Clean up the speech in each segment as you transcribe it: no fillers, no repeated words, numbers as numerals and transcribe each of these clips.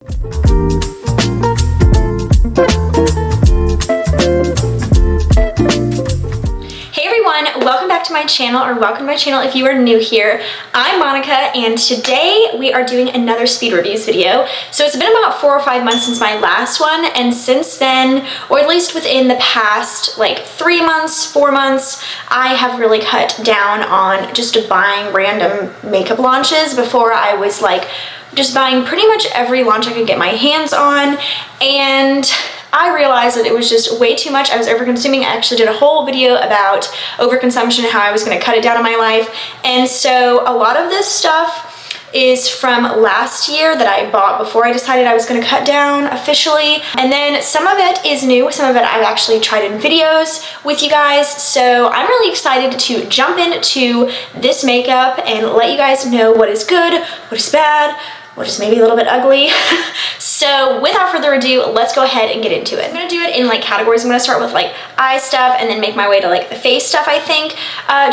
Hey everyone, welcome back to my channel, or welcome to my channel if you are new here. I'm Monica, and today we are doing another speed reviews video. So it's been about 4 or 5 months since my last one, and since then, or at least within the past like 3 months, 4 months, I have really cut down on just buying random makeup launches. Before, I was like just buying pretty much every launch I could get my hands on, and I realized that it was just way too much. I was over-consuming. I actually did a whole video about overconsumption and how I was going to cut it down in my life. And so a lot of this stuff is from last year that I bought before I decided I was going to cut down officially. And then some of it is new. Some of it I've actually tried in videos with you guys. So I'm really excited to jump into this makeup and let you guys know what is good, what is bad, what is maybe a little bit ugly. So without further ado, let's go ahead and get into it. I'm gonna do it in like categories. I'm gonna start with like eye stuff and then make my way to like the face stuff, I think,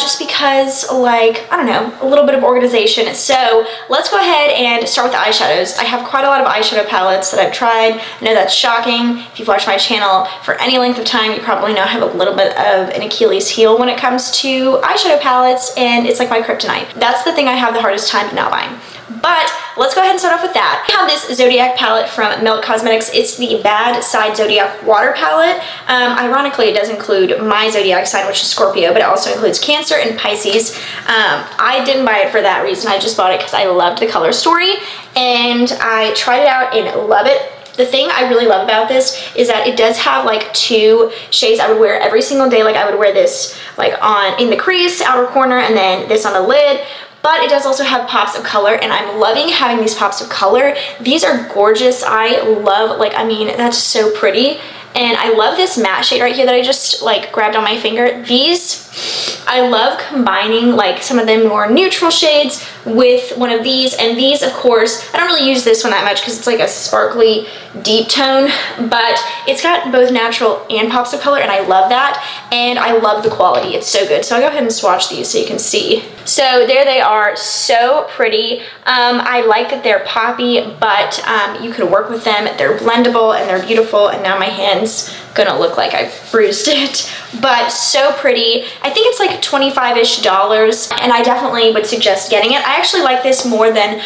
just because like, I don't know, a little bit of organization. So let's go ahead and start with the eyeshadows. I have quite a lot of eyeshadow palettes that I've tried. I know that's shocking. If you've watched my channel for any length of time, you probably know I have a little bit of an Achilles heel when it comes to eyeshadow palettes, and it's like my kryptonite. That's the thing I have the hardest time not buying. But let's go ahead and start off with that. I have this Zodiac palette from Melt Cosmetics. It's the Bad Side Zodiac Water Palette. Ironically, it does include my Zodiac sign, which is Scorpio, but it also includes Cancer and Pisces. I didn't buy it for that reason. I just bought it because I loved the color story, and I tried it out and love it. The thing I really love about this is that it does have like 2 shades I would wear every single day. Like I would wear this like on in the crease, outer corner, and then this on the lid. But it does also have pops of color, and I'm loving having these pops of color. These are gorgeous. I love, like, I mean, that's so pretty. And I love this matte shade right here that I just like grabbed on my finger. These, I love combining like some of the more neutral shades with one of these. And these, of course, I don't really use this one that much because it's like a sparkly deep tone, but it's got both natural and pops of color, and I love that. And I love the quality. It's so good. So I'll go ahead and swatch these so you can see. So there they are, so pretty. I like that they're poppy, but you can work with them. They're blendable and they're beautiful, and now my hand's gonna look like I bruised it, but so pretty. I think it's like $25-ish, and I definitely would suggest getting it. I actually like this more than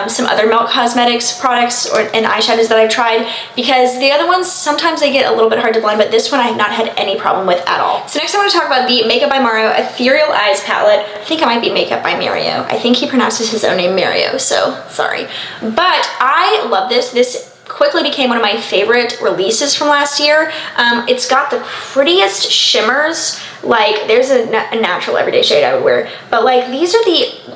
some other Melt Cosmetics products and eyeshadows that I've tried, because the other ones, sometimes they get a little bit hard to blend, but this one I have not had any problem with at all. So next I want to talk about the Makeup by Mario Ethereal Eyes Palette. I think it might be Makeup by Mario. I think he pronounces his own name Mario, so sorry. But I love this. This quickly became one of my favorite releases from last year. It's got the prettiest shimmers. Like there's a natural everyday shade I would wear, but like these are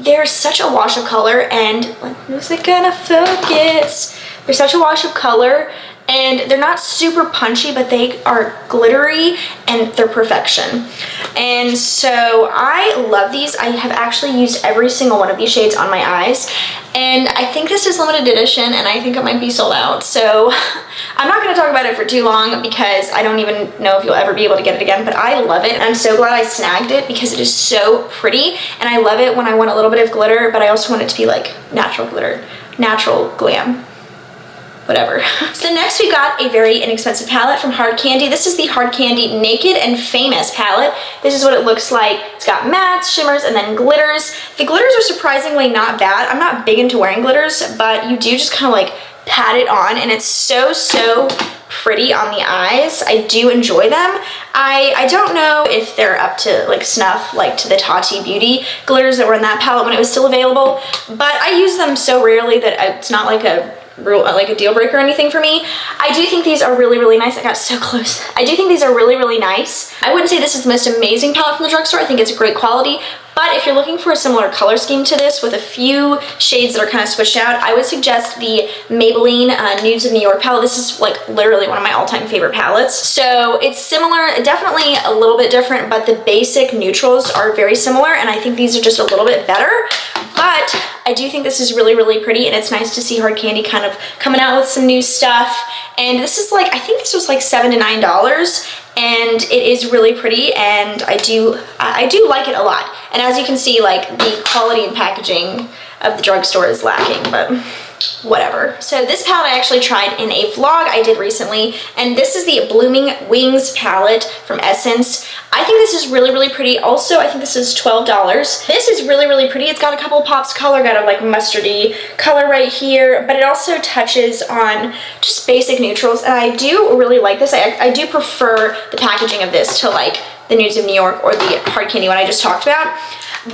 they're such a wash of color, and like, who's it gonna focus? They're such a wash of color, and they're not super punchy, but they are glittery and they're perfection. And so I love these. I have actually used every single one of these shades on my eyes, and I think this is limited edition, and I think it might be sold out. So I'm not gonna talk about it for too long because I don't even know if you'll ever be able to get it again, but I love it. And I'm so glad I snagged it because it is so pretty, and I love it when I want a little bit of glitter, but I also want it to be like natural glitter, natural glam. Whatever. So next we got a very inexpensive palette from Hard Candy. This is the Hard Candy Naked and Famous palette. This is what it looks like. It's got mattes, shimmers, and then glitters. The glitters are surprisingly not bad. I'm not big into wearing glitters, but you do just kind of like pat it on, and it's so pretty on the eyes. I do enjoy them. I don't know if they're up to like snuff, like to the Tati Beauty glitters that were in that palette when it was still available, but I use them so rarely that it's not like a deal breaker or anything for me. I do think these are really nice. I got so close. I do think these are really nice. I wouldn't say this is the most amazing palette from the drugstore. I think it's great quality, but if you're looking for a similar color scheme to this with a few shades that are kind of switched out, I would suggest the Maybelline Nudes of New York palette. This is like literally one of my all-time favorite palettes. So it's similar, definitely a little bit different, but the basic neutrals are very similar, and I think these are just a little bit better. But I do think this is really pretty, and it's nice to see Hard Candy kind of coming out with some new stuff. And this is like, I think this was like $7 to $9, and it is really pretty, and I do like it a lot. And as you can see, like the quality and packaging of the drugstore is lacking, but whatever. So this palette I actually tried in a vlog I did recently, and this is the Blooming Wings palette from Essence. I think this is really, really pretty. Also, I think this is $12. This is really, really pretty. It's got a couple of pops of color, got a like mustardy color right here, but it also touches on just basic neutrals, and I do really like this. I do prefer the packaging of this to like the Nudes of New York or the Hard Candy one I just talked about.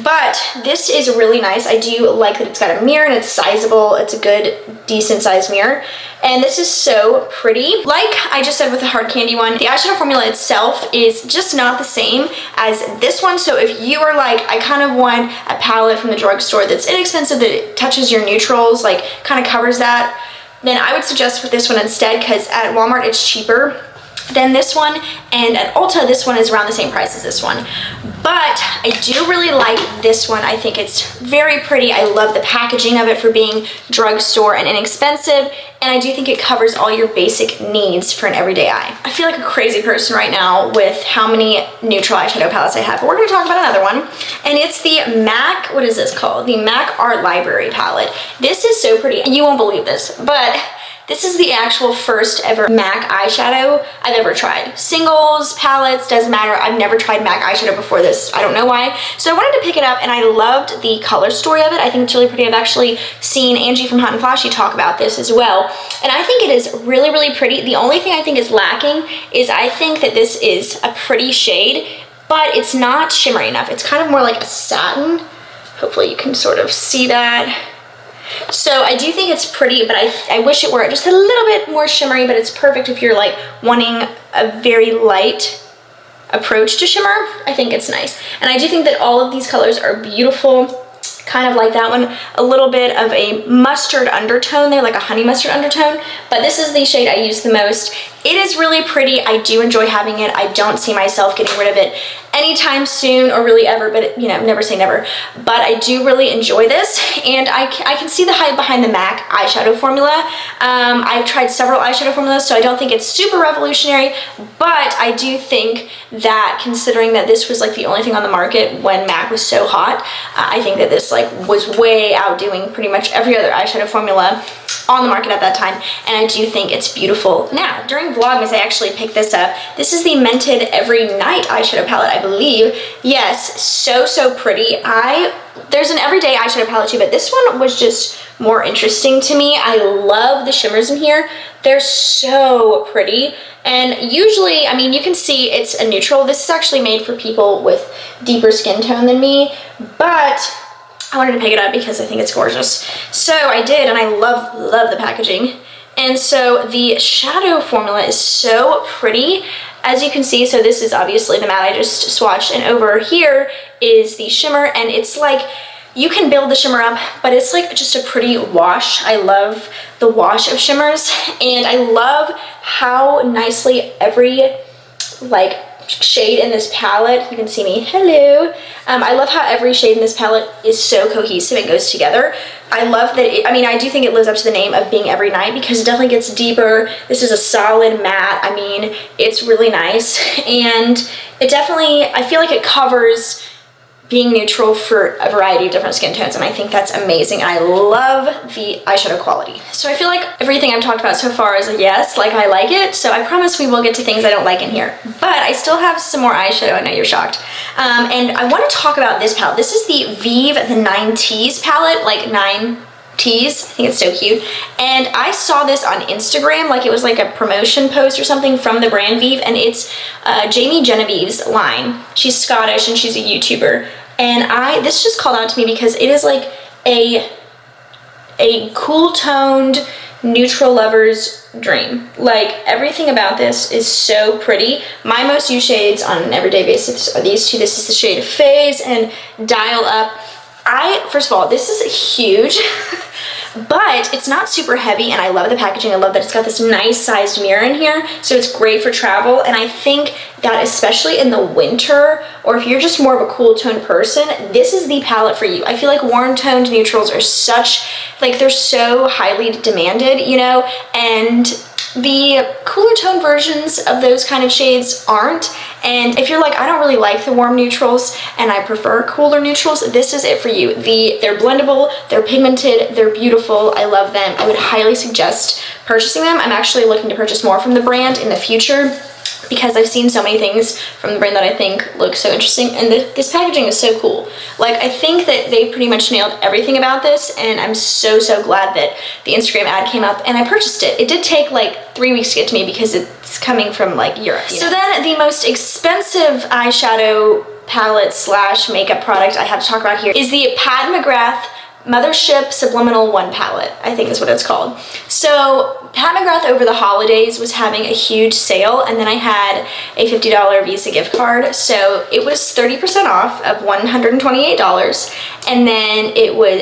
But this is really nice. I do like that it's got a mirror and it's sizable. It's a good, decent sized mirror. And this is so pretty. Like I just said with the Hard Candy one, the eyeshadow formula itself is just not the same as this one. So if you are like, I kind of want a palette from the drugstore that's inexpensive, that touches your neutrals, like kind of covers that, then I would suggest with this one instead, because at Walmart it's cheaper than this one, and at Ulta this one is around the same price as this one. But I do really like this one. I think it's very pretty. I love the packaging of it for being drugstore and inexpensive, and I do think it covers all your basic needs for an everyday eye. I feel like a crazy person right now with how many neutral eyeshadow palettes I have, but we're gonna talk about another one, and it's the MAC, what is this called? The MAC Art Library palette. This is so pretty, and you won't believe this, but this is the actual first ever MAC eyeshadow I've ever tried. Singles, palettes, doesn't matter. I've never tried MAC eyeshadow before this. I don't know why. So I wanted to pick it up, and I loved the color story of it. I think it's really pretty. I've actually seen Angie from Hot and Flashy talk about this as well. And I think it is really, really pretty. The only thing I think is lacking is I think that this is a pretty shade, but it's not shimmery enough. It's kind of more like a satin. Hopefully you can sort of see that. So I do think it's pretty, but I wish it were just a little bit more shimmery, but it's perfect if you're like wanting a very light approach to shimmer. I think it's nice. And I do think that all of these colors are beautiful. Kind of like that one, a little bit of a mustard undertone there, like a honey mustard undertone, but this is the shade I use the most. It is really pretty. I do enjoy having it. I don't see myself getting rid of it anytime soon, or really ever, but you know, never say never. But I do really enjoy this, and I can see the hype behind the MAC eyeshadow formula. I've tried several eyeshadow formulas, so I don't think it's super revolutionary, but I do think that considering that this was like the only thing on the market when MAC was so hot, I think that this like was way outdoing pretty much every other eyeshadow formula on the market at that time, and I do think it's beautiful. Now, during Vlogmas, I actually picked this up. This is the Mented Everynight eyeshadow palette, I believe. Yes, so pretty. There's an everyday eyeshadow palette too, but this one was just more interesting to me. I love the shimmers in here. They're so pretty, and usually, I mean, you can see it's a neutral. This is actually made for people with deeper skin tone than me, but I wanted to pick it up because I think it's gorgeous. So I did, and I love the packaging. And so the shadow formula is so pretty, as you can see. So this is obviously the matte I just swatched, and over here is the shimmer, and it's like, you can build the shimmer up, but it's like just a pretty wash. I love the wash of shimmers, and I love how nicely every like shade in this palette, you can see me, hello. I love how every shade in this palette is so cohesive and goes together. I love that, I mean, I do think it lives up to the name of being Everynight, because it definitely gets deeper. This is a solid matte. I mean, it's really nice, and it definitely, I feel like it covers being neutral for a variety of different skin tones, and I think that's amazing. I love the eyeshadow quality. So I feel like everything I've talked about so far is a yes, like I like it, so I promise we will get to things I don't like in here. But I still have some more eyeshadow. I know you're shocked. And I want to talk about this palette. This is the Vieve, the Ninetease palette, like Ninetease. I think it's so cute. And I saw this on Instagram, like it was like a promotion post or something from the brand Vieve, and it's Jamie Genevieve's line. She's Scottish and she's a YouTuber. And this just called out to me because it is like a cool toned neutral lover's dream. Like everything about this is so pretty. My most used shades on an everyday basis are these two. This is the shade Phase and Dial Up. First of all, this is huge, but it's not super heavy, and I love the packaging. I love that it's got this nice sized mirror in here, so it's great for travel. And I think that especially in the winter, or if you're just more of a cool toned person, this is the palette for you. I feel like warm toned neutrals are such, like, they're so highly demanded, you know, and The cooler tone versions of those kind of shades aren't. And if you're like, I don't really like the warm neutrals and I prefer cooler neutrals, this is it for you. They're blendable, they're pigmented, they're beautiful. I love them. I would highly suggest purchasing them. I'm actually looking to purchase more from the brand in the future because I've seen so many things from the brand that I think look so interesting, and this packaging is so cool. Like, I think that they pretty much nailed everything about this, and I'm so glad that the Instagram ad came up and I purchased it. It did take like 3 weeks to get to me because it's coming from like Europe. So then the most expensive eyeshadow palette slash makeup product I have to talk about here is the Mcgrath Mothership Subliminal 1 palette, I think is what it's called. So Mcgrath over the holidays was having a huge sale, and then I had a $50 Visa gift card. So it was 30% off of $128, and then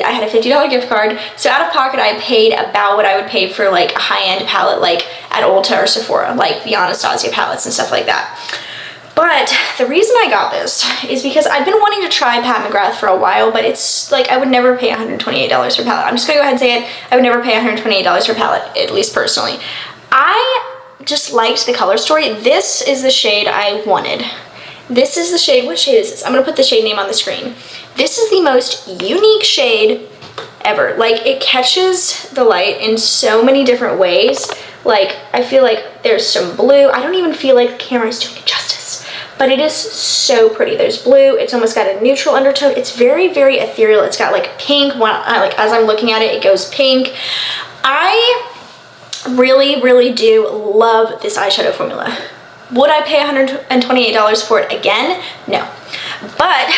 I had a $50 gift card. So out of pocket, I paid about what I would pay for like a high-end palette like at Ulta or Sephora, like the Anastasia palettes and stuff like that. But the reason I got this is because I've been wanting to try Mcgrath for a while, but it's like I would never pay $128 for a palette. I'm just gonna go ahead and say it. I would never pay $128 for a palette, at least personally. I just liked the color story. This is the shade I wanted. This is the shade, what shade is this? I'm gonna put the shade name on the screen. This is the most unique shade ever. Like, it catches the light in so many different ways. Like, I feel like there's some blue. I don't even feel like the camera is doing it justice. But it is so pretty. There's blue, it's almost got a neutral undertone. It's very ethereal. It's got like pink, like as I'm looking at it, it goes pink. I really do love this eyeshadow formula. Would I pay $128 for it again? No. But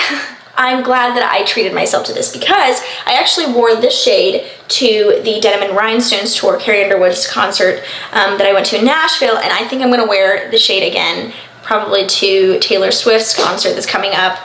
I'm glad that I treated myself to this because I actually wore this shade to the Denim and Rhinestones tour, Carrie Underwood's concert that I went to in Nashville, and I think I'm gonna wear the shade again probably to Taylor Swift's concert that's coming up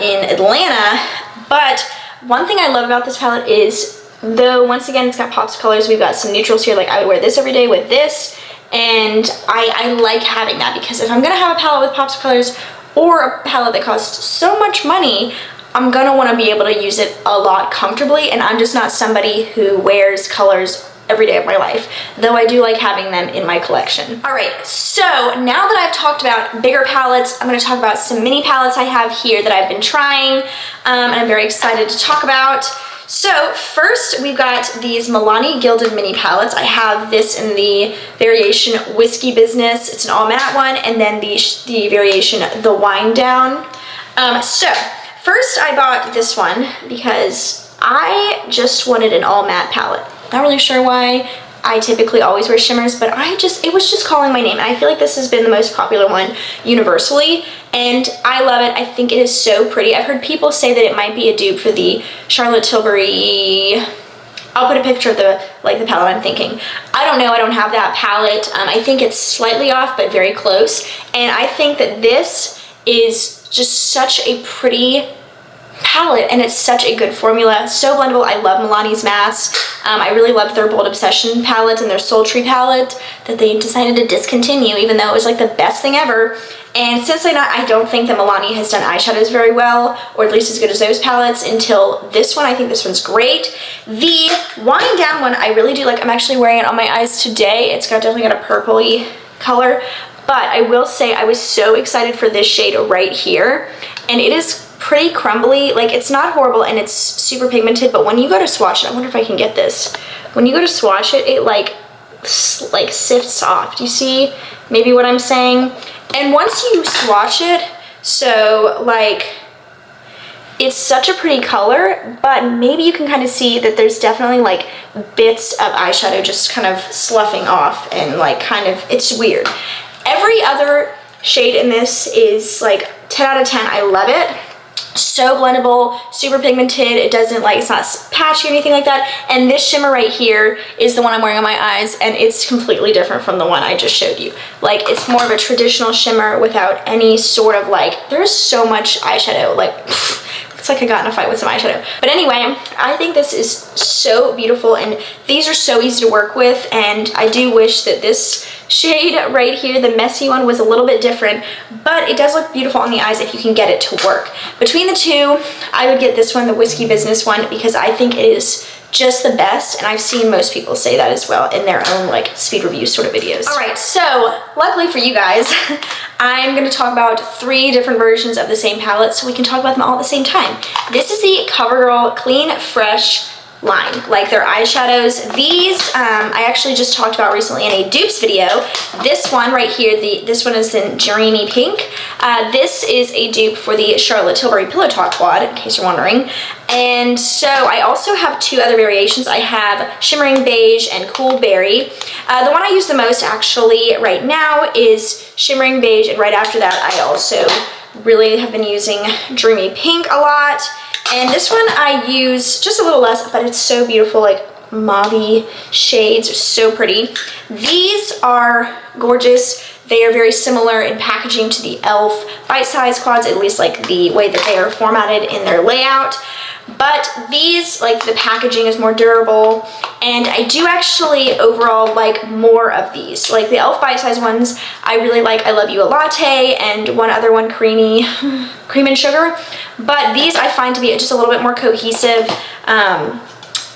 in Atlanta. But one thing I love about this palette is, though once again it's got pops of colors, we've got some neutrals here. Like, I would wear this every day with this, and I like having that because if I'm gonna have a palette with pops of colors or a palette that costs so much money, I'm gonna wanna be able to use it a lot comfortably, and I'm just not somebody who wears colors every day of my life, though I do like having them in my collection. All right, so now that I've talked about bigger palettes, I'm gonna talk about some mini palettes I have here that I've been trying, and I'm very excited to talk about. So first, we've got these Milani Gilded Mini Palettes. I have this in the variation Whiskey Business. It's an all matte one, and then the variation The Wind Down. So first I bought this one because I just wanted an all matte palette. Not really sure why. I typically always wear shimmers, but it was just calling my name. And I feel like this has been the most popular one universally, and I love it. I think it is so pretty. I've heard people say that it might be a dupe for the Charlotte Tilbury. I'll put a picture of the palette I'm thinking. I don't know, I don't have that palette. I think it's slightly off, but very close. And I think that this is just such a pretty palette, and it's such a good formula, so blendable. I love Milani's mattes. I really loved their Bold Obsession palette and their Sultry palette that they decided to discontinue, even though it was like the best thing ever. And since I don't think that Milani has done eyeshadows very well, or at least as good as those palettes, until this one. I think this one's great. The Wind Down one I really do like. I'm actually wearing it on my eyes today. It's definitely got a purpley color, but I will say I was so excited for this shade right here, and it is pretty crumbly. Like, it's not horrible and it's super pigmented, but when you go to swatch it, I wonder if I can get this. When you go to swatch it, it like sifts off. Do you see maybe what I'm saying? And once you swatch it, so like, it's such a pretty color, but maybe you can kind of see that there's definitely like bits of eyeshadow just kind of sloughing off, and like kind of, it's weird. Every other shade in this is like 10 out of 10. I love it. So blendable, super pigmented. It doesn't like, it's not patchy or anything like that. And this shimmer right here is the one I'm wearing on my eyes, and it's completely different from the one I just showed you. Like, it's more of a traditional shimmer without any sort of like, there's so much eyeshadow, like it's like I got in a fight with some eyeshadow. But anyway, I think this is so beautiful, and these are so easy to work with, and I do wish that this shade right here, the messy one, was a little bit different, but it does look beautiful on the eyes if you can get it to work. Between the two, I would get this one, the Whiskey Business one, because I think it is just the best, and I've seen most people say that as well in their own like speed review sort of videos. All right, so luckily for you guys, I'm gonna talk about 3 different versions of the same palette so we can talk about them all at the same time. This is the Covergirl Clean Fresh line, like their eyeshadows. These I actually just talked about recently in a dupes video. This one right here, this one is in Dreamy Pink. This is a dupe for the Charlotte Tilbury Pillow Talk quad, in case you're wondering. And so I also have 2 other variations. I have Shimmering Beige and Cool Berry. The one I use the most actually right now is Shimmering Beige, and right after that I also really have been using Dreamy Pink a lot. And this one I use just a little less, but it's so beautiful, like mauve shades, are so pretty. These are gorgeous. They are very similar in packaging to the e.l.f. bite-size quads, at least like the way that they are formatted in their layout. But these, like the packaging is more durable, and I do actually overall like more of these. Like the e.l.f. bite-size ones, I really like I Love You a Latte, and one other one, Cream and Sugar. But these I find to be just a little bit more cohesive.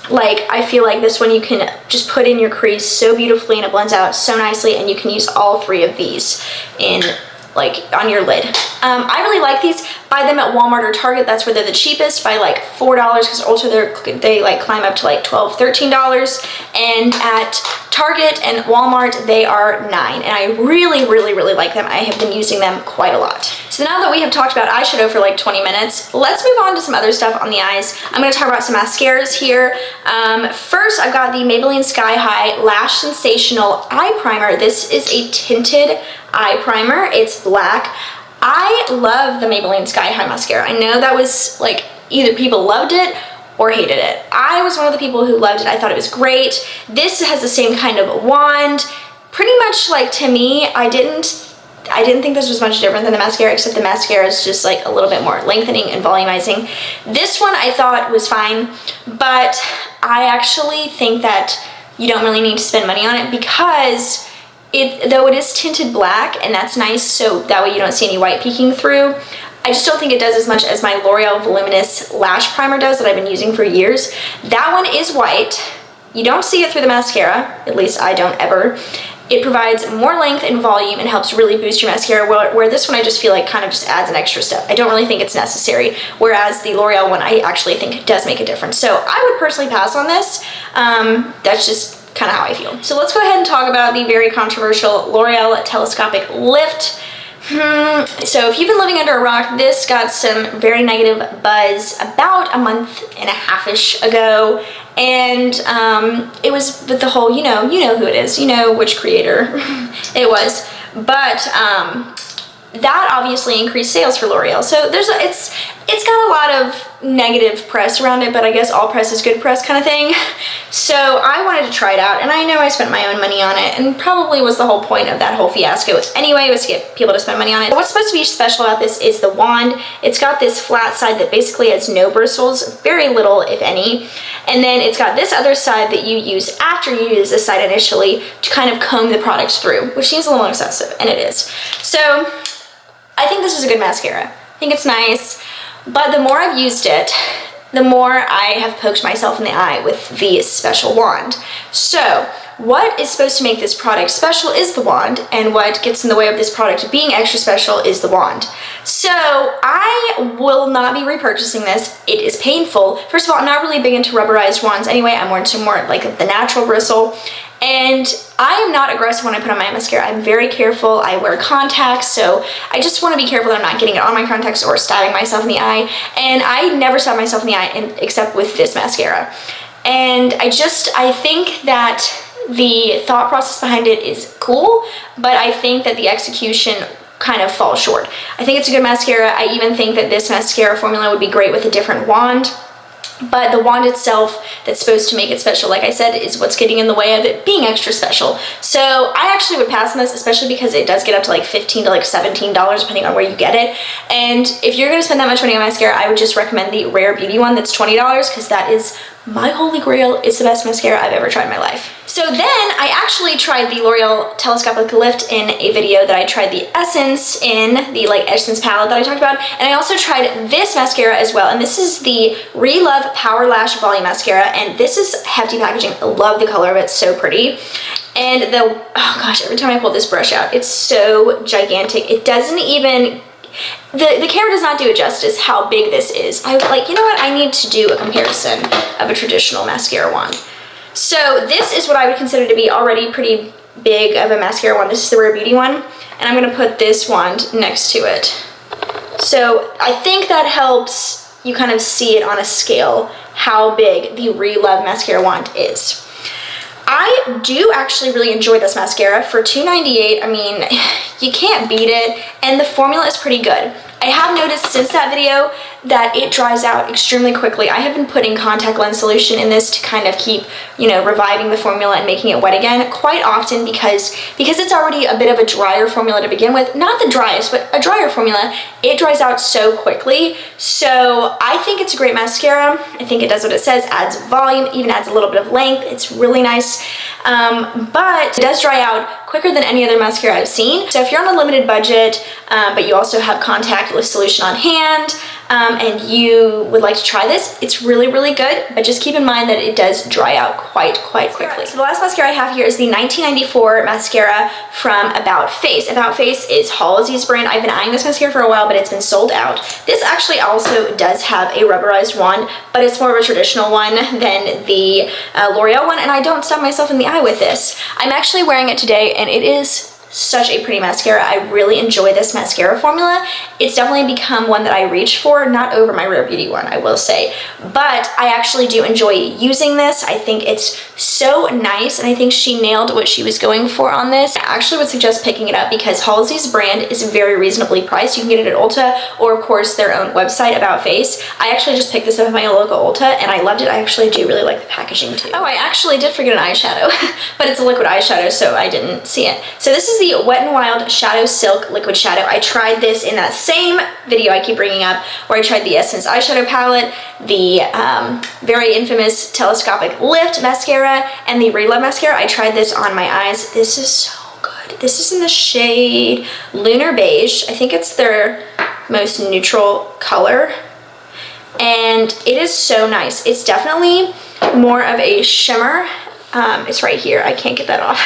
Like I feel like this one you can just put in your crease so beautifully and it blends out so nicely, and you can use all 3 of these in like on your lid. I really like these. Buy them at Walmart or Target. That's where they're the cheapest, by like $4, because also they like climb up to like $12, $13. And at Target and Walmart they are $9, and I really like them. I have been using them quite a lot. So now that we have talked about eyeshadow for like 20 minutes, let's move on to some other stuff on the eyes. I'm going to talk about some mascaras here. First, I've got the Maybelline Sky High Lash Sensational Eye Primer. This is a tinted eye primer. It's black. I love the Maybelline Sky High mascara. I know that was like either people loved it or hated it. I was one of the people who loved it. I thought it was great. This has the same kind of wand. Pretty much like, to me, I didn't think this was much different than the mascara, except the mascara is just like a little bit more lengthening and volumizing. This one I thought was fine, but I actually think that you don't really need to spend money on it, because though it is tinted black, and that's nice, so that way you don't see any white peeking through, I just don't think it does as much as my L'Oreal Voluminous Lash Primer does that I've been using for years. That one is white. You don't see it through the mascara, at least I don't ever. It provides more length and volume and helps really boost your mascara, where this one I just feel like kind of just adds an extra step. I don't really think it's necessary, whereas the L'Oreal one I actually think does make a difference. So I would personally pass on this. That's just kind of how I feel. So let's go ahead and talk about the very controversial L'Oreal Telescopic Lift. So if you've been living under a rock, this got some very negative buzz about a month and a half-ish ago, and it was with the whole, you know who it is, you know which creator it was, but that obviously increased sales for L'Oreal. So it's got a lot of negative press around it, but I guess all press is good press kind of thing. So I wanted to try it out, and I know I spent my own money on it, and probably was the whole point of that whole fiasco anyway, was to get people to spend money on it. But what's supposed to be special about this is the wand. It's got this flat side that basically has no bristles, very little if any, and then it's got this other side that you use after you use this side initially to kind of comb the product through, which seems a little excessive, and it is. So I think this is a good mascara. I think it's nice, but the more I've used it, the more I have poked myself in the eye with the special wand. So what is supposed to make this product special is the wand, and what gets in the way of this product being extra special is the wand. So I will not be repurchasing this. It is painful. First of all, I'm not really big into rubberized wands anyway. I'm more into like the natural bristle. And I am not aggressive when I put on my mascara. I'm very careful. I wear contacts, so I just want to be careful that I'm not getting it on my contacts or stabbing myself in the eye. And I never stab myself in the eye except with this mascara. And I think that the thought process behind it is cool, but I think that the execution kind of falls short. I think it's a good mascara. I even think that this mascara formula would be great with a different wand. But the wand itself that's supposed to make it special, like I said, is what's getting in the way of it being extra special. So I actually would pass on this, especially because it does get up to like $15 to like $17 depending on where you get it. And if you're going to spend that much money on mascara, I would just recommend the Rare Beauty one that's $20, because that is my holy grail, it's the best mascara I've ever tried in my life. So then I actually tried the L'Oreal Telescopic Lift in a video that I tried the Essence in, the like Essence palette that I talked about, and I also tried this mascara as well, and this is the Relove Power Lash Volume Mascara, and this is hefty packaging. I love the color of it, so pretty. And the, oh gosh, every time I pull this brush out, it's so gigantic. It doesn't even, the camera does not do it justice how big this is. I like, you know what, I need to do a comparison of a traditional mascara wand. So this is what I would consider to be already pretty big of a mascara wand. This is the Rare Beauty one, and I'm gonna put this wand next to it. So I think that helps you kind of see it on a scale, how big the Relove mascara wand is. I do actually really enjoy this mascara. For $2.98, I mean, you can't beat it, and the formula is pretty good. I have noticed since that video that it dries out extremely quickly. I have been putting contact lens solution in this to kind of keep, you know, reviving the formula and making it wet again quite often because it's already a bit of a drier formula to begin with. Not the driest, but a drier formula. It dries out so quickly. So I think it's a great mascara. I think it does what it says, adds volume, even adds a little bit of length. It's really nice. But it does dry out quicker than any other mascara I've seen. So if you're on a limited budget, but you also have contactless solution on hand, and you would like to try this, it's really, really good, but just keep in mind that it does dry out quite quickly. So the last mascara I have here is the 1994 mascara from About Face. About Face is Halsey's brand. I've been eyeing this mascara for a while, but it's been sold out. This actually also does have a rubberized wand, but it's more of a traditional one than the L'Oreal one, and I don't stab myself in the eye with this. I'm actually wearing it today, and it is such a pretty mascara. I really enjoy this mascara formula. It's definitely become one that I reach for, not over my Rare Beauty one, I will say, but I actually do enjoy using this. I think it's so nice, and I think she nailed what she was going for on this. I actually would suggest picking it up because Halsey's brand is very reasonably priced. You can get it at Ulta or of course their own website, About Face. I actually just picked this up at my local Ulta and I loved it. I actually do really like the packaging too. Oh, I actually did forget an eyeshadow, but it's a liquid eyeshadow, so I didn't see it. So this is the Wet n Wild Shadow Silk Liquid Shadow. I tried this in that same video I keep bringing up where I tried the Essence eyeshadow palette, the very infamous Telescopic Lift mascara, and the Relove mascara. I tried this on my eyes. This is so good. This is in the shade Lunar Beige. I think it's their most neutral color, and it is so nice. It's definitely more of a shimmer. It's right here, I can't get that off.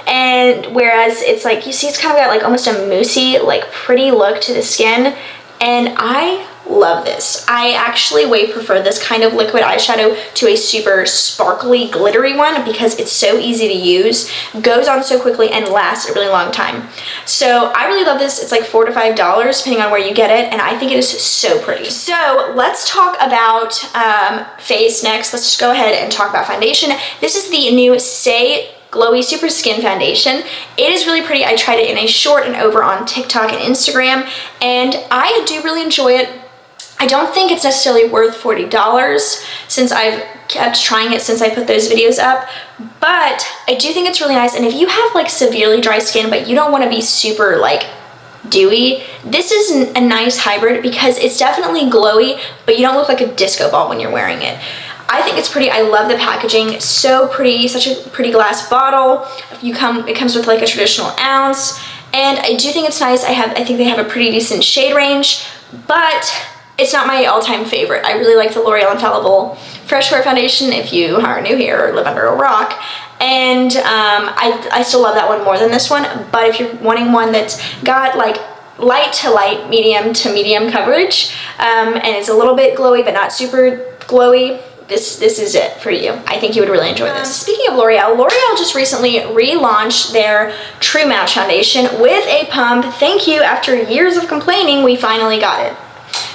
And whereas it's like, you see it's kind of got like almost a moussey, like pretty look to the skin, and I love this. I actually way prefer this kind of liquid eyeshadow to a super sparkly, glittery one because it's so easy to use, goes on so quickly, and lasts a really long time. So I really love this. It's like $4 to $5 depending on where you get it, and I think it is so pretty. So let's talk about face next. Let's just go ahead and talk about foundation. This is the new Saie Glowy Super Skin Foundation. It is really pretty. I tried it in a short and over on TikTok and Instagram, and I do really enjoy it. I don't think it's necessarily worth $40 since I've kept trying it since I put those videos up, but I do think it's really nice. And if you have like severely dry skin but you don't want to be super like dewy, this is a nice hybrid because it's definitely glowy, but you don't look like a disco ball when you're wearing it. I think it's pretty. I love the packaging. So pretty, such a pretty glass bottle. It comes with like a traditional ounce, and I do think it's nice. I think they have a pretty decent shade range, but it's not my all-time favorite. I really like the L'Oreal Infallible Fresh Wear Foundation if you are new here or live under a rock. And I still love that one more than this one. But if you're wanting one that's got like light to light, medium to medium coverage, and it's a little bit glowy but not super glowy, this is it for you. I think you would really enjoy this. Speaking of L'Oreal, L'Oreal just recently relaunched their True Match Foundation with a pump. Thank you. After years of complaining, we finally got it.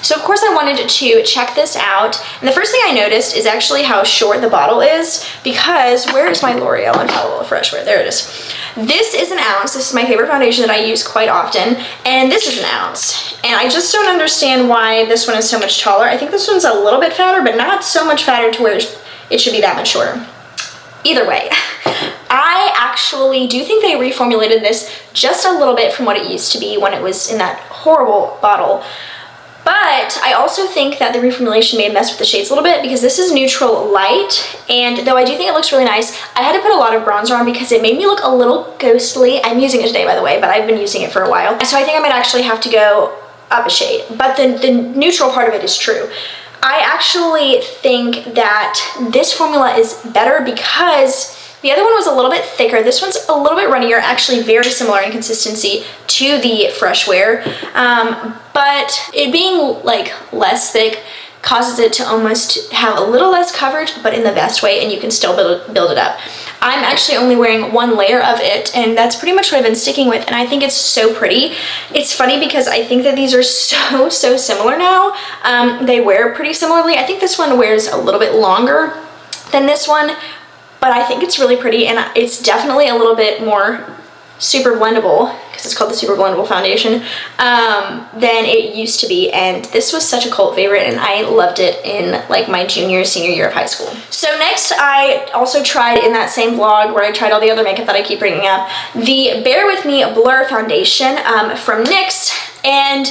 So of course I wanted to check this out, and the first thing I noticed is actually how short the bottle is, because where is my L'Oreal Infallible Fresh Wear? There it is. This is an ounce. This is my favorite foundation that I use quite often, and this is an ounce. And I just don't understand why this one is so much taller. I think this one's a little bit fatter, but not so much fatter to where it should be that much shorter. Either way, I actually do think they reformulated this just a little bit from what it used to be when it was in that horrible bottle. But I also think that the reformulation may have messed with the shades a little bit because this is neutral light, and though I do think it looks really nice, I had to put a lot of bronzer on because it made me look a little ghostly. I'm using it today, by the way, but I've been using it for a while. So I think I might actually have to go up a shade, but the neutral part of it is true. I actually think that this formula is better because the other one was a little bit thicker. This one's a little bit runnier, actually very similar in consistency to the Fresh Wear. But it being like less thick causes it to almost have a little less coverage, but in the best way, and you can still build it up. I'm actually only wearing one layer of it, and that's pretty much what I've been sticking with, and I think it's so pretty. It's funny because I think that these are so similar now. They wear pretty similarly. I think this one wears a little bit longer than this one, but I think it's really pretty, and it's definitely a little bit more super blendable, because it's called the super blendable foundation, than it used to be. And this was such a cult favorite, and I loved it in like my senior year of high school. So next, I also tried in that same vlog where I tried all the other makeup that I keep bringing up, the Bare With Me Blur foundation from NYX. And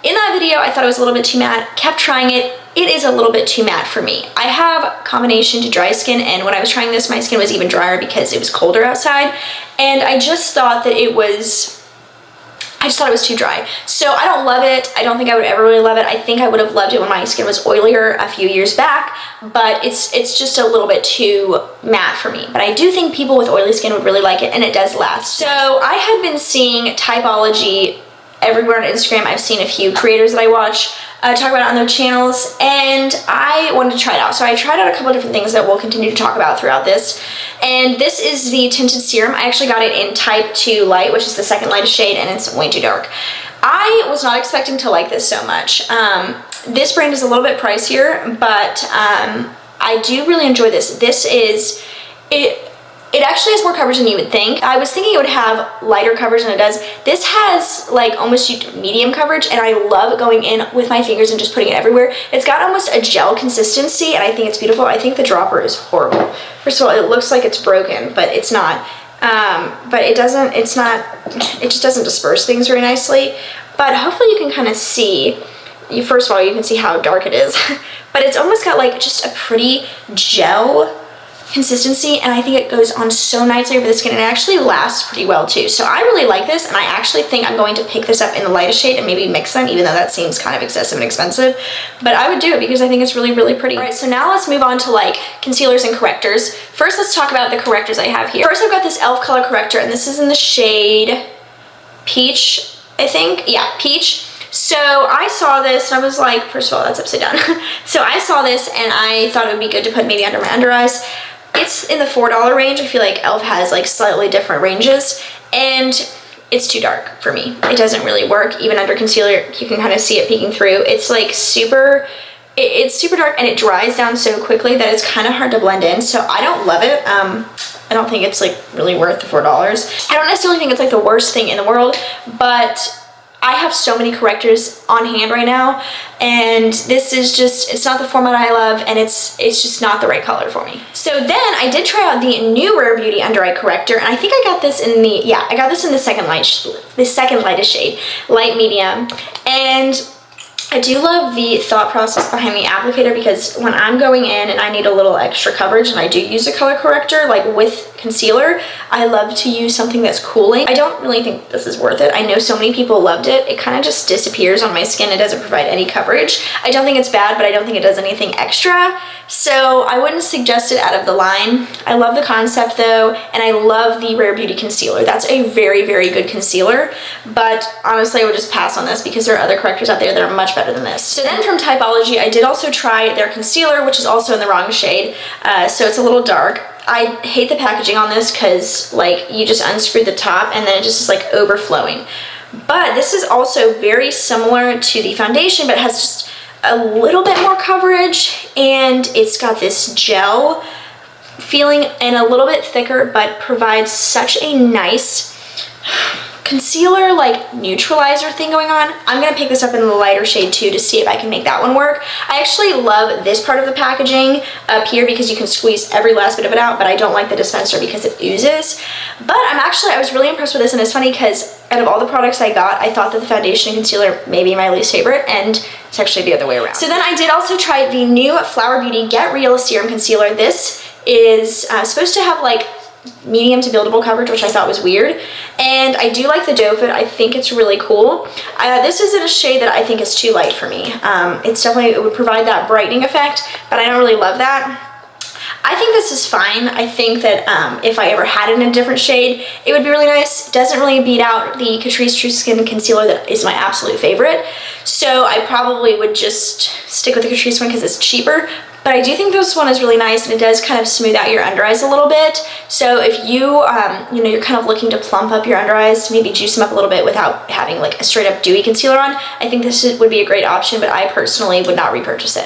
in that video, I thought it was a little bit too matte, kept trying it. It is a little bit too matte for me. I have combination to dry skin, and when I was trying this, my skin was even drier because it was colder outside, and I just thought that it was too dry. So I don't love it. I don't think I would ever really love it. I think I would have loved it when my skin was oilier a few years back, but it's just a little bit too matte for me. But I do think people with oily skin would really like it, and it does last. So I had been seeing Typology everywhere on Instagram. I've seen a few creators that I watch talk about it on their channels, and I wanted to try it out. So I tried out a couple of different things that we'll continue to talk about throughout this. And this is the Tinted Serum. I actually got it in Type 2 Light, which is the second lightest shade, and it's way too dark. I was not expecting to like this so much. This brand is a little bit pricier, but I do really enjoy this. It actually has more coverage than you would think. I was thinking it would have lighter coverage than it does. This has like almost medium coverage, and I love going in with my fingers and just putting it everywhere. It's got almost a gel consistency, and I think it's beautiful. I think the dropper is horrible. First of all, it looks like it's broken, but it's not. But it just doesn't disperse things very nicely. But hopefully you can kind of see, first of all, you can see how dark it is. But it's almost got like just a pretty gel consistency, and I think it goes on so nicely over the skin, and it actually lasts pretty well too. So I really like this, and I actually think I'm going to pick this up in the lightest shade and maybe mix them, even though that seems kind of excessive and expensive, but I would do it because I think it's really pretty. All right, so now let's move on to like concealers and correctors. First, let's talk about the correctors I have here. First, I've got this e.l.f. color corrector, and this is in the shade Peach, I think. Yeah, Peach. So I saw this and I was like, first of all, that's upside down. So I saw this and I thought it would be good to put maybe under my under eyes. It's in the $4 range. I feel like e.l.f. has like slightly different ranges, and it's too dark for me. It doesn't really work. Even under concealer, you can kind of see it peeking through. It's like it's super dark, and it dries down so quickly that it's kind of hard to blend in. So I don't love it. I don't think it's like really worth the $4. I don't necessarily think it's like the worst thing in the world, but I have so many correctors on hand right now, and this is just, it's not the format I love, and it's just not the right color for me. So then I did try out the new Rare Beauty under eye corrector, and I think I got this in the, yeah, I got this in the second lightest shade, light medium. And I do love the thought process behind the applicator, because when I'm going in and I need a little extra coverage and I do use a color corrector, like with concealer, I love to use something that's cooling. I don't really think this is worth it. I know so many people loved it. It kind of just disappears on my skin. It doesn't provide any coverage. I don't think it's bad, but I don't think it does anything extra. So I wouldn't suggest it out of the line. I love the concept though, and I love the Rare Beauty concealer. That's a very good concealer, but honestly I would just pass on this because there are other correctors out there that are much better than this. So then from Typology, I did also try their concealer, which is also in the wrong shade, so it's a little dark. I hate the packaging on this because like you just unscrew the top and then it just is like overflowing. But this is also very similar to the foundation, but it has just a little bit more coverage, and it's got this gel feeling and a little bit thicker, but provides such a nice concealer like neutralizer thing going on. I'm gonna pick this up in the lighter shade too to see if I can make that one work. I actually love this part of the packaging up here because you can squeeze every last bit of it out, but I don't like the dispenser because it oozes. But I was really impressed with this, and it's funny because out of all the products I got, I thought that the foundation and concealer may be my least favorite, and It's actually the other way around. So then I did also try the new Flower Beauty Get Real Serum Concealer. This is supposed to have like medium to buildable coverage, which I thought was weird. And I do like the doe foot. I think it's really cool. This is in a shade that I think is too light for me. It's definitely, it would provide that brightening effect, but I don't really love that. I think this is fine. I think that if I ever had it in a different shade, it would be really nice. It doesn't really beat out the Catrice True Skin Concealer that is my absolute favorite. So I probably would just stick with the Catrice one because it's cheaper. But I do think this one is really nice, and it does kind of smooth out your under eyes a little bit. So if you, you know, you're kind of looking to plump up your under eyes, maybe juice them up a little bit without having like a straight up dewy concealer on, I think this would be a great option, but I personally would not repurchase it.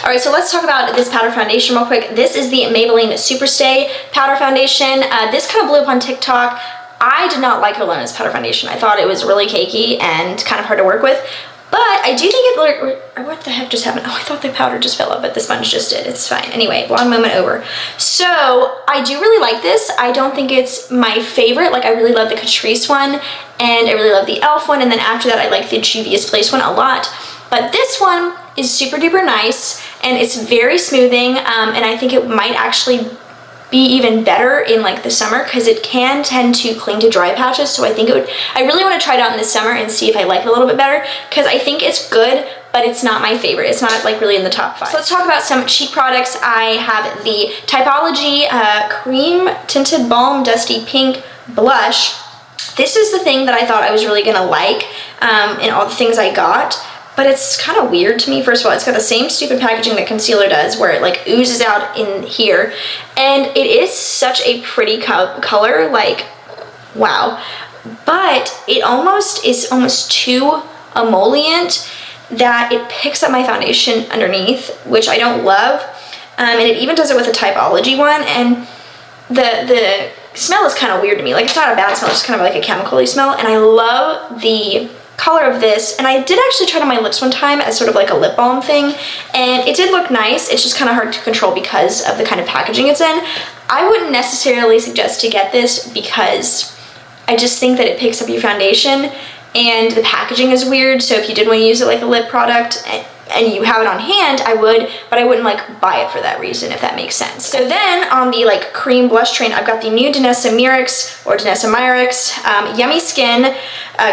All right, so let's talk about this powder foundation real quick. This is the Maybelline Superstay powder foundation. This kind of blew up on TikTok. I did not like Voluminous powder foundation. I thought it was really cakey and kind of hard to work with. But I do think it, what the heck just happened? Oh, I thought the powder just fell up, but the sponge just did. It's fine. Anyway, blonde moment over. So I do really like this. I don't think it's my favorite. Like, I really love the Catrice one, and I really love the e.l.f. one, and then after that, I like the Juvia's Place one a lot. But this one is super duper nice, and it's very smoothing, and I think it might actually be even better in like the summer because it can tend to cling to dry patches. So I think it would, I really want to try it out in the summer and see if I like it a little bit better because I think it's good, but it's not my favorite. It's not like really in the top 5. So let's talk about some cheek products. I have the Typology Cream Tinted Balm Dusty Pink Blush. This is the thing that I thought I was really gonna like in all the things I got. But it's kind of weird to me. First of all, it's got the same stupid packaging that concealer does where it like oozes out in here. And it is such a pretty color, like, wow. But it almost is almost too emollient that it picks up my foundation underneath, which I don't love. And it even does it with a Typology one. And the smell is kind of weird to me. Like, it's not a bad smell, it's just kind of like a chemical-y smell. And I love the color of this, and I did actually try it on my lips one time as sort of like a lip balm thing, and it did look nice. It's just kind of hard to control because of the kind of packaging it's in. I wouldn't necessarily suggest to get this because I just think that it picks up your foundation and the packaging is weird. So if you did want to use it like a lip product and you have it on hand, I would, but I wouldn't like buy it for that reason, if that makes sense. So then on the like cream blush train, I've got the new Danessa Myricks Yummy Skin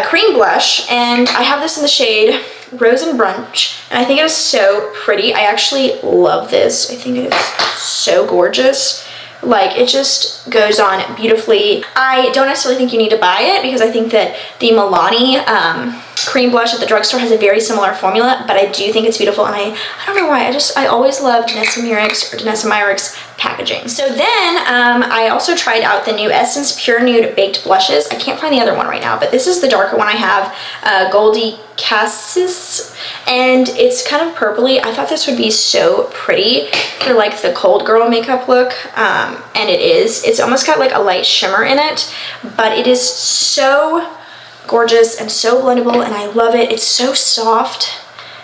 cream blush, and I have this in the shade Rose and Brunch, and I think it is so pretty. I actually love this. I think it is so gorgeous. Like, it just goes on beautifully. I don't necessarily think you need to buy it because I think that the Milani cream blush at the drugstore has a very similar formula, but I do think it's beautiful, and I don't know why, I always love Danessa Myricks packaging. So then I also tried out the new Essence Pure Nude Baked Blushes. I can't find the other one right now, but this is the darker one I have, Goldie Cassis, and it's kind of purpley. I thought this would be so pretty for like the cold girl makeup look, and it is. It's almost got like a light shimmer in it, but it is so gorgeous and so blendable, and I love it. It's so soft.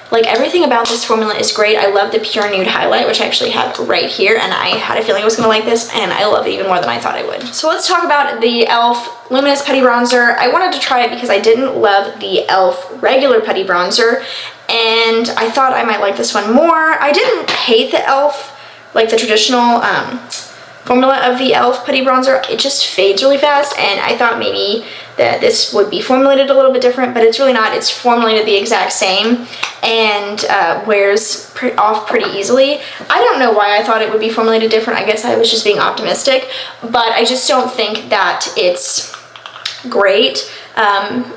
Like, everything about this formula is great. I love the Pure Nude highlight, which I actually have right here, and I had a feeling I was gonna like this, and I love it even more than I thought I would. So let's talk about the e.l.f. Luminous Putty Bronzer. I wanted to try it because I didn't love the e.l.f. regular putty bronzer, and I thought I might like this one more. I didn't hate the e.l.f., like the traditional formula of the e.l.f. putty bronzer. It just fades really fast, and I thought maybe that this would be formulated a little bit different, but it's really not. It's formulated the exact same and wears off pretty easily. I don't know why I thought it would be formulated different. I guess I was just being optimistic, but I just don't think that it's great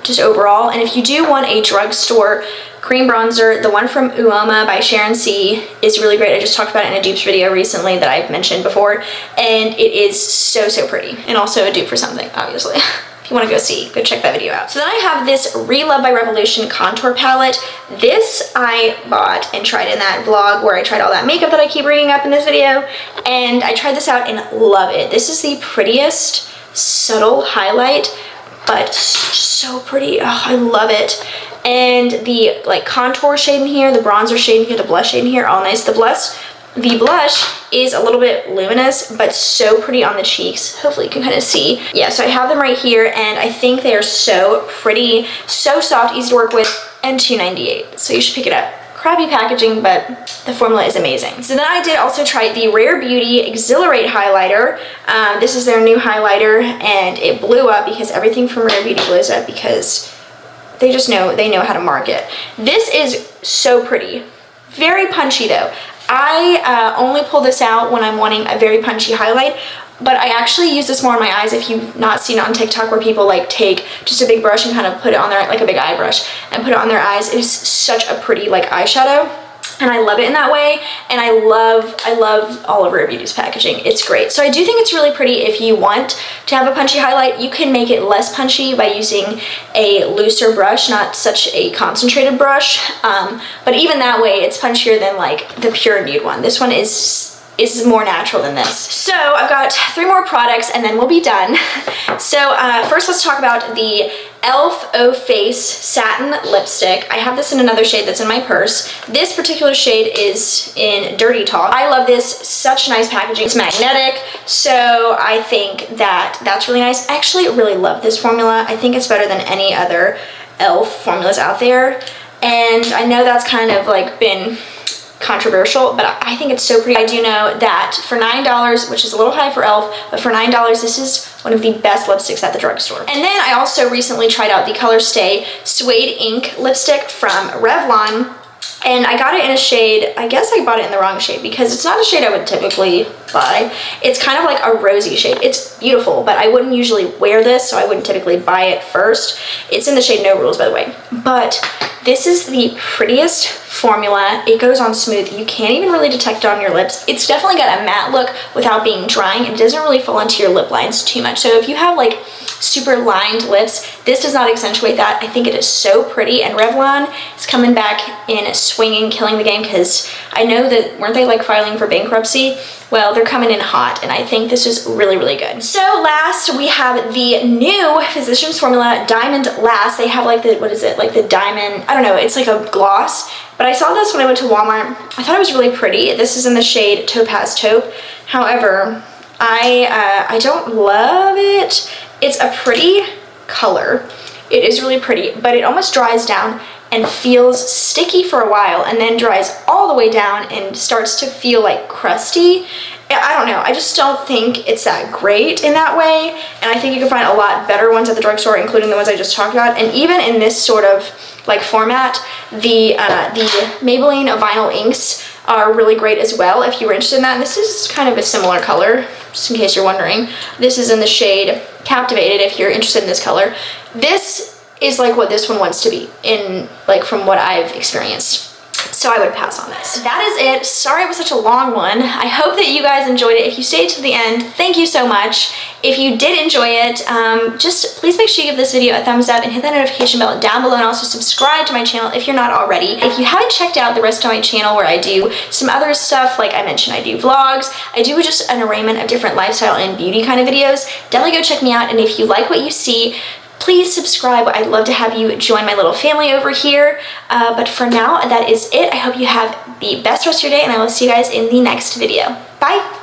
just overall. And if you do want a drugstore cream bronzer, the one from Uoma by Sharon C is really great. I just talked about it in a dupes video recently that I've mentioned before, and it is so, so pretty. And also a dupe for something, obviously. If you want to go see, go check that video out. So then I have this Relove by Revolution contour palette. This I bought and tried in that vlog where I tried all that makeup that I keep bringing up in this video, and I tried this out and love it. This is the prettiest subtle highlight, but so pretty. Oh, I love it. And the like contour shade in here, the bronzer shade in here, the blush shade in here, all nice. The blush is a little bit luminous, but so pretty on the cheeks. Hopefully you can kind of see. Yeah, so I have them right here, and I think they are so pretty, so soft, easy to work with, and $2.98. So you should pick it up. crappy packaging, but the formula is amazing. So then I did also try the Rare Beauty Exhilarate highlighter. This is their new highlighter, and it blew up because everything from Rare Beauty blows up because they know how to market. This is so pretty. Very punchy though. I only pull this out when I'm wanting a very punchy highlight, but I actually use this more on my eyes. If you've not seen it on TikTok where people like take just a big brush and kind of put it on their, like a big eye brush, and put it on their eyes. It is such a pretty like eyeshadow, and I love it in that way. And I love all of Rare Beauty's packaging. It's great. So I do think it's really pretty. If you want to have a punchy highlight, you can make it less punchy by using a looser brush, not such a concentrated brush. But even that way, it's punchier than like the pure nude one. This one is more natural than this. So I've got 3 more products and then we'll be done. So first let's talk about the e.l.f. O Face Satin Lipstick. I have this in another shade that's in my purse. This particular shade is in Dirty Talk. I love this, such nice packaging. It's magnetic, so I think that that's really nice. I actually really love this formula. I think it's better than any other e.l.f. formulas out there. And I know that's kind of like been controversial, but I think it's so pretty. I do know that for $9, which is a little high for e.l.f., but for $9, this is one of the best lipsticks at the drugstore. And then I also recently tried out the Color Stay Suede Ink lipstick from Revlon, and I got it in a shade, I guess I bought it in the wrong shade because it's not a shade I would typically buy. It's kind of like a rosy shade. It's beautiful, but I wouldn't usually wear this, so I wouldn't typically buy it first. It's in the shade No Rules, by the way. But this is the prettiest formula. It goes on smooth. You can't even really detect it on your lips. It's definitely got a matte look without being drying. It doesn't really fall into your lip lines too much. So if you have like super lined lips, this does not accentuate that. I think it is so pretty, and Revlon is coming back in swinging, killing the game, because I know that, weren't they like filing for bankruptcy? Well, they're coming in hot, and I think this is really, really good. So last, we have the new Physicians Formula Diamond Lash. They have like the, what is it, like the diamond, I don't know, it's like a gloss, but I saw this when I went to Walmart. I thought it was really pretty. This is in the shade Topaz Taupe. However, I don't love it. It's a pretty color. It is really pretty, but it almost dries down and feels sticky for a while, and then dries all the way down and starts to feel like crusty. I don't know, I just don't think it's that great in that way, and I think you can find a lot better ones at the drugstore, including the ones I just talked about. And even in this sort of like format, the Maybelline vinyl inks are really great as well if you were interested in that. And this is kind of a similar color, just in case you're wondering. This is in the shade Captivated if you're interested in this color. This is like what this one wants to be, in like from what I've experienced. So I would pass on this. That is it. Sorry it was such a long one. I hope that you guys enjoyed it. If you stayed to the end, thank you so much. If you did enjoy it, just please make sure you give this video a thumbs up and hit that notification bell down below, and also subscribe to my channel if you're not already. If you haven't checked out the rest of my channel where I do some other stuff, like I mentioned, I do vlogs, I do just an arraignment of different lifestyle and beauty kind of videos, definitely go check me out. And if you like what you see, please subscribe. I'd love to have you join my little family over here. But for now, that is it. I hope you have the best rest of your day, and I will see you guys in the next video. Bye!